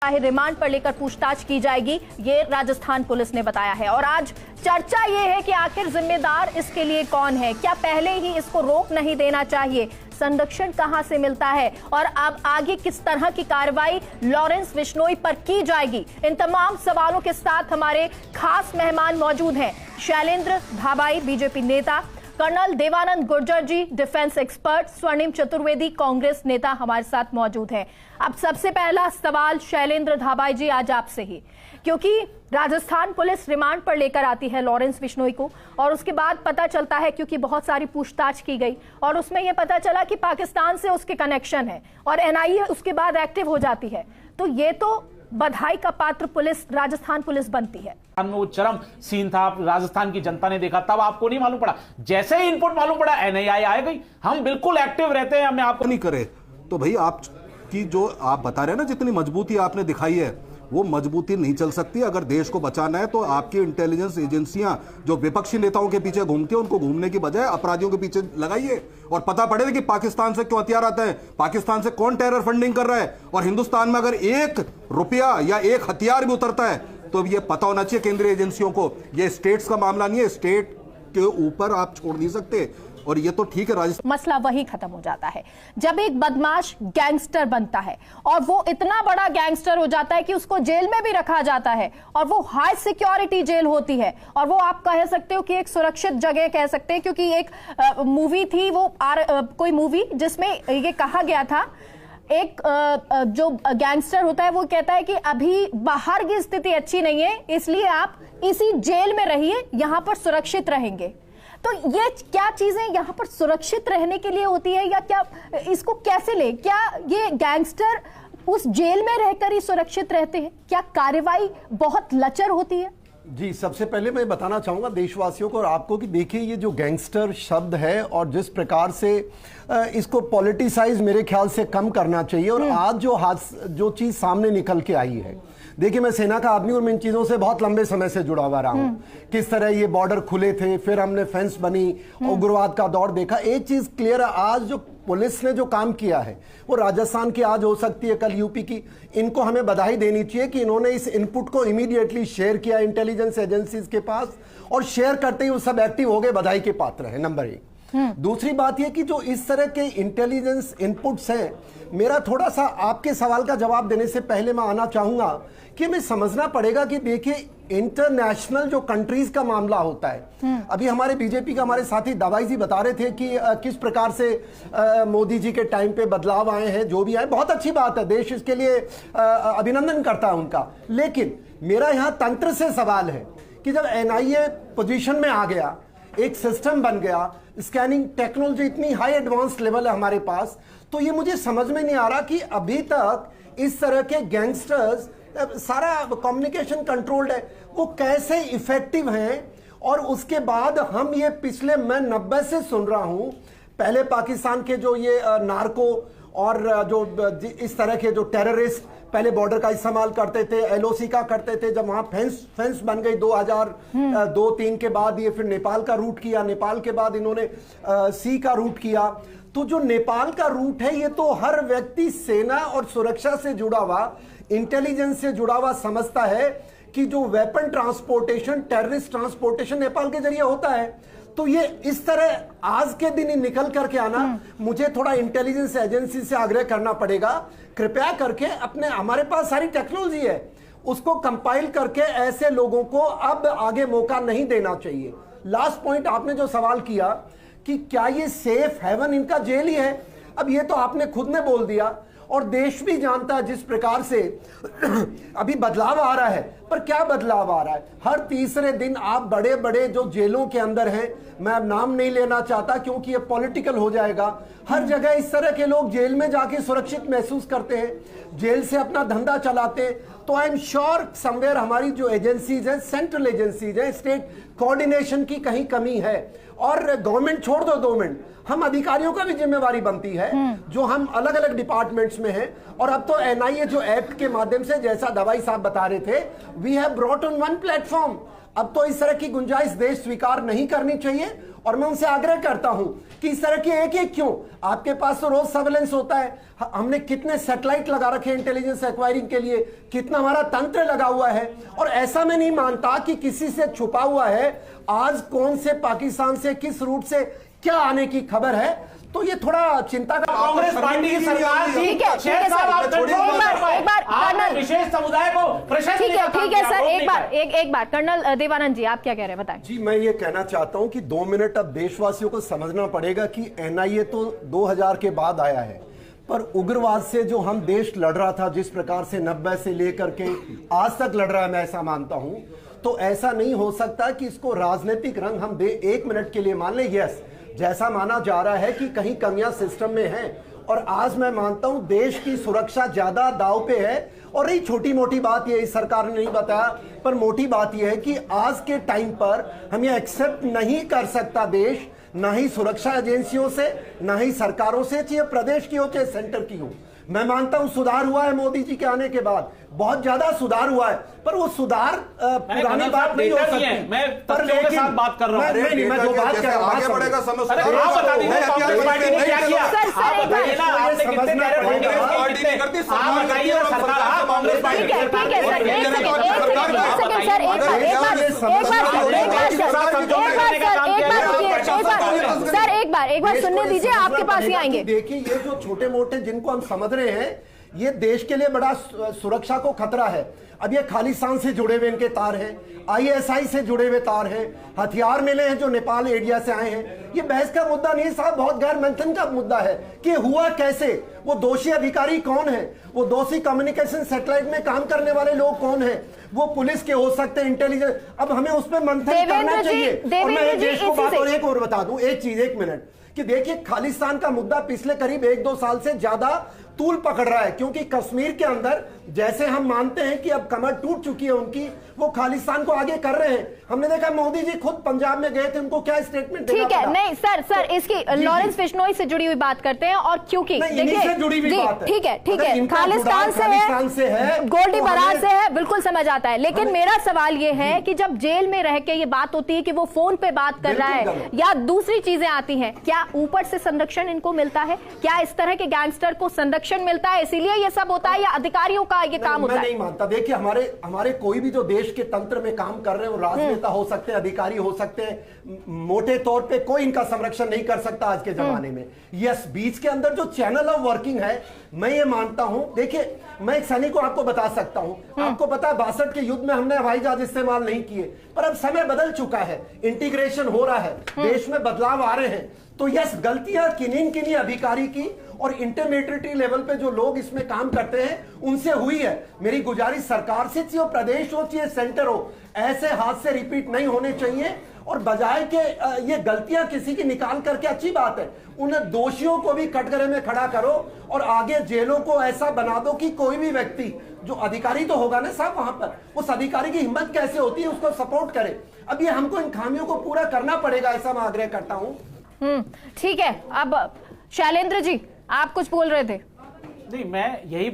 Remand पर लेकर पूछताछ की जाएगी, ये राजस्थान पुलिस ने बताया है। और आज चर्चा ये है कि आखिर जिम्मेदार इसके लिए कौन है, क्या पहले ही इसको रोक नहीं देना चाहिए, संरक्षण कहां से मिलता है और अब आगे किस तरह की कार्रवाई लॉरेंस बिश्नोई पर की जाएगी, इन तमाम सवालों के साथ हमारे खास मेहमान मौजूद हैं। शैलेंद्र धाबाई बीजेपी नेता, कर्नल देवानंद गुर्जर जी डिफेंस एक्सपर्ट, स्वर्णिम चतुर्वेदी कांग्रेस नेता हमारे साथ मौजूद हैं। अब सबसे पहला सवाल शैलेंद्र धाबाई जी आज आपसे ही, क्योंकि राजस्थान पुलिस रिमांड पर लेकर आती है लॉरेंस बिश्नोई को और उसके बाद पता चलता है, क्योंकि बहुत सारी पूछताछ की गई और उसमें यह पता चला कि पाकिस्तान से उसके कनेक्शन है और एनआईए उसके बाद एक्टिव हो जाती है, तो ये तो बधाई का पात्र पुलिस राजस्थान पुलिस बनती है। वो चरम सीन था, राजस्थान की जनता ने देखा, तब आपको नहीं मालूम पड़ा, जैसे ही इनपुट मालूम पड़ा एनआईए आ गई, हम बिल्कुल एक्टिव रहते हैं, हमें आपको नहीं करे तो भाई आपकी जो आप बता रहे हैं ना जितनी मजबूती आपने दिखाई है वो मजबूती नहीं चल सकती। अगर देश को बचाना है तो आपकी इंटेलिजेंस एजेंसियां जो विपक्षी नेताओं के पीछे घूमती हैं उनको घूमने की बजाय अपराधियों के पीछे लगाइए और पता पड़ेगा कि पाकिस्तान से क्यों हथियार आते हैं, पाकिस्तान से कौन टेरर फंडिंग कर रहा है, और हिंदुस्तान में अगर एक रुपया या एक हथियार भी उतरता है तो ये पता होना चाहिए केंद्रीय एजेंसियों को। ये स्टेट्स का मामला नहीं है, स्टेट के ऊपर आप छोड़ नहीं सकते। और ये तो ठीक है, राजस्थान मसला वही खत्म हो जाता है जब एक बदमाश गैंगस्टर बनता है और वो इतना बड़ा गैंगस्टर हो जाता है कि उसको जेल में भी रखा जाता है और वो हाई सिक्योरिटी जेल होती है और वो आप कह सकते हो कि एक सुरक्षित जगह कह सकते हैं, क्योंकि एक मूवी थी वो कोई मूवी जिसमें ये कहा गया था, एक जो गैंगस्टर होता है वो कहता है कि अभी बाहर की स्थिति अच्छी नहीं है, इसलिए आप इसी जेल में रहिए, यहां पर सुरक्षित रहेंगे। तो ये क्या चीजें यहाँ पर सुरक्षित रहने के लिए होती है या क्या, इसको कैसे ले, क्या ये गैंगस्टर उस जेल में रहकर ही सुरक्षित रहते हैं, क्या कार्रवाई बहुत लचर होती है? जी, सबसे पहले मैं बताना चाहूंगा देशवासियों को और आपको कि देखिए ये जो गैंगस्टर शब्द है और जिस प्रकार से इसको पॉलिटिसाइज मेरे ख्याल से कम करना चाहिए। और आज जो चीज सामने निकल के आई है, देखिए मैं सेना का आदमी और मैं इन चीजों से बहुत लंबे समय से जुड़ा हुआ रहा हूं, किस तरह ये बॉर्डर खुले थे, फिर हमने फेंस बनी, उग्रवाद का दौर देखा। एक चीज क्लियर है, आज जो पुलिस ने जो काम किया है वो राजस्थान की आज हो सकती है, कल यूपी की, इनको हमें बधाई देनी चाहिए कि इन्होंने इस इनपुट को इमीडिएटली शेयर किया इंटेलिजेंस एजेंसीज के पास और शेयर करते ही वो सब एक्टिव हो गए, बधाई के पात्र है, नंबर 1। दूसरी बात यह कि जो इस तरह के इंटेलिजेंस इनपुट्स हैं, मेरा थोड़ा सा आपके सवाल का जवाब देने से पहले मैं आना चाहूंगा कि हमें समझना पड़ेगा कि देखिए इंटरनेशनल जो कंट्रीज का मामला होता है, अभी हमारे बीजेपी का हमारे साथी दवाई जी बता रहे थे कि किस प्रकार से मोदी जी के टाइम पे बदलाव आए हैं, जो भी आए बहुत अच्छी बात है, देश इसके लिए अभिनंदन करता है उनका। लेकिन मेरा यहां तंत्र से सवाल है कि जब एनआईए पोजीशन में आ गया, एक सिस्टम बन गया, स्कैनिंग टेक्नोलॉजी इतनी हाई एडवांस लेवल है हमारे पास, तो ये मुझे समझ में नहीं आ रहा कि अभी तक इस तरह के गैंगस्टर्स, सारा कम्युनिकेशन कंट्रोल्ड है, वो कैसे इफेक्टिव हैं। और उसके बाद हम ये पिछले मैं 90 से सुन रहा हूं, पहले पाकिस्तान के जो ये नार्को और जो इस तरह के जो टेररिस्ट पहले बॉर्डर का इस्तेमाल करते थे, एलओसी का करते थे, जब वहां फेंस बन गई 2002-3 के बाद, ये फिर नेपाल का रूट किया, नेपाल के बाद इन्होंने सी का रूट किया। तो जो नेपाल का रूट है ये तो हर व्यक्ति सेना और सुरक्षा से जुड़ा हुआ, इंटेलिजेंस से जुड़ा हुआ समझता है कि जो weapon transportation, terrorist transportation Nepal के जरिए होता है। तो ये इस तरह आज के दिन ही निकल करके आना, मुझे थोड़ा इंटेलिजेंस एजेंसी से आग्रह करना पड़ेगा, कृपया करके अपने, हमारे पास सारी टेक्नोलॉजी है, उसको कंपाइल करके ऐसे लोगों को अब आगे मौका नहीं देना चाहिए। लास्ट पॉइंट आपने जो सवाल किया कि क्या ये सेफ हेवन इनका जेल ही है, अब ये तो आपने खुद ने बोल दिया और देश भी जानता है जिस प्रकार से अभी बदलाव आ रहा है। पर क्या बदलाव आ रहा है, हर तीसरे दिन आप बड़े बड़े जो जेलों के अंदर हैं, मैं अब नाम नहीं लेना चाहता क्योंकि ये पॉलिटिकल हो जाएगा, हर जगह इस तरह के लोग जेल में जाके सुरक्षित महसूस करते हैं, जेल से अपना धंधा चलाते हैं। तो आई एम श्योर समवेयर हमारी जो एजेंसीज हैं, सेंट्रल एजेंसीज हैं, स्टेट कोऑर्डिनेशन की कहीं कमी है। और गवर्नमेंट छोड़ दो 2 मिनट, हम अधिकारियों का भी जिम्मेवारी बनती है जो हम अलग अलग डिपार्टमेंट्स में हैं। और अब तो एनआईए जो एक्ट के माध्यम से, जैसा दवाई साहब बता रहे थे, we have brought on one platform, अब तो इस तरह की गुंजाइश देश स्वीकार नहीं करनी चाहिए। और मैं उनसे आग्रह करता हूं कि इस तरह की एक क्यों, आपके पास तो रोज सर्वेलेंस होता है, हमने कितने सैटेलाइट लगा रखे हैं इंटेलिजेंस एक्वायरिंग के लिए, कितना हमारा तंत्र लगा हुआ है, और ऐसा मैं नहीं मानता कि किसी से छुपा हुआ है आज कौन से पाकिस्तान से किस रूट से क्या आने की खबर है। तो ये थोड़ा चिंता का। कांग्रेस पार्टी की सरकार थी, ठीक है विशेष समुदाय को प्रशंसा। ठीक है सर, एक बार कर्नल देवानंद जी आप क्या कह रहे हैं बताएं। जी मैं ये कहना चाहता हूं कि 2 मिनट अब देशवासियों को समझना पड़ेगा कि एनआईए तो 2000 के बाद आया है, पर उग्रवाद से जो हम देश लड़ रहा था जिस प्रकार से 90 से लेकर के आज तक लड़ रहा है, मैं ऐसा मानता हूं, तो ऐसा नहीं हो सकता कि इसको राजनीतिक रंग हम दे 1 मिनट के लिए मान लें। यस, जैसा माना जा रहा है कि कहीं कमियां सिस्टम में हैं, और आज मैं मानता हूं देश की सुरक्षा ज्यादा दांव पे है। और ये छोटी मोटी बात ये इस सरकार ने नहीं बताया, पर मोटी बात यह है कि आज के टाइम पर हम ये एक्सेप्ट नहीं कर सकता देश, ना ही सुरक्षा एजेंसियों से, ना ही सरकारों से, चाहे प्रदेश की हो चाहे सेंटर की हो। मैं मानता हूं सुधार हुआ है मोदी जी के आने के बाद, बहुत ज्यादा सुधार हुआ है, पर वो सुधार पुरानी बात नहीं हो सकती। मैं तथ्यों के साथ बात कर रहा हूं। मैं जो बात कर रहा हूं आगे बढ़ेगा समय। आप बता दीजिए कांग्रेस पार्टी ने क्या किया। आप बताइए ना, आपने कितने कह रहे हैं आप बताइए ना, सरकार कांग्रेस पार्टी। एक बार सुनने दीजिए, आपके पास ही आएंगे। देखिए ये जो छोटे मोटे जिनको हम समझ रहे हैं, ये देश के लिए बड़ा सुरक्षा को खतरा है। अब ये खालिस्तान से जुड़े हुए इनके तार हैं, आईएसआई से जुड़े हुए तार हैं, हथियार मिले हैं जो नेपाल एरिया से आए हैं। ये बहस का मुद्दा नहीं साहब, बहुत गैर मंथन का मुद्दा है कि हुआ कैसे, वो दोषी अधिकारी कौन है, वो दोषी कम्युनिकेशन सैटेलाइट में काम करने वाले लोग कौन है, वो पुलिस के हो सकते हैं, इंटेलिजेंस। अब हमें उस पर मंथन करना चाहिए। और मैं एक देश को बात और एक और बता दूं, एक चीज, 1 मिनट, कि देखिए खालिस्तान का मुद्दा पिछले करीब 1-2 साल से ज्यादा तूल पकड़ रहा है, क्योंकि कश्मीर के अंदर जैसे हम मानते हैं कि अब कमर टूट चुकी है उनकी, वो खालिस्तान को आगे कर रहे हैं। हमने देखा मोदी जी खुद पंजाब में गए थे, उनको क्या स्टेटमेंट देना ठीक है, नहीं सर इसकी लॉरेंस बिश्नोई से जुड़ी हुई बात करते हैं। और क्योंकि देखिए जुड़ी हुई बात है, ठीक है, खालिस्तान से है, गोल्डी बरार से है, बिल्कुल समझ आता है। लेकिन मेरा सवाल ये है कि जब जेल में रह के ये बात होती है कि वो फोन पे बात कर रहा है या दूसरी चीजें आती हैं, क्या ऊपर से संरक्षण इनको मिलता है? क्या इस तरह के गैंगस्टर को संरक्षण मिलता है, इसीलिए ये सब होता है, या अधिकारियों का ये काम होता है? मैं नहीं मानता। देखिए हमारे कोई भी जो देश के तंत्र में काम कर रहे हैं, वो राजनेता हो सकते हैं, अधिकारी हो सकते हैं, मोटे तौर पे कोई इनका संरक्षण नहीं कर सकता आज के जमाने में। यस, बीच के अंदर जो चैनल ऑफ वर्किंग है, मैं ये मानता हूं। देखिए मैं एक सैनिक को आपको बता सकता हूं, आपको पता है 62 के युद्ध में हमने हवाई जहाज इस्तेमाल नहीं किए, पर अब समय बदल चुका है, इंटीग्रेशन हो रहा है, देश में बदलाव आ रहे हैं। तो यस, गलतियां किन्हीं अधिकारी की और इंटरमीडिएट लेवल पे जो लोग इसमें काम करते हैं उनसे हुई है। मेरी गुजारिश सरकार से, चाहे प्रदेश हो चाहे सेंटर हो, ऐसे हादसे रिपीट नहीं होने चाहिए। और बजाय के ये गलतियां किसी की निकाल करके, अच्छी बात है, उन दोषियों को भी कटघरे में खड़ा करो और आगे जेलों को ऐसा बना दो कि कोई भी व्यक्ति, जो अधिकारी तो होगा ना साहब वहां पर, उस अधिकारी की हिम्मत कैसे होती है उसको सपोर्ट करे। अब ये हमको इन खामियों को पूरा करना पड़ेगा, ऐसा मैं आग्रह करता हूं। ठीक है, अब शैलेंद्र जी आप कुछ बोल रहे थे। नहीं, मैं यही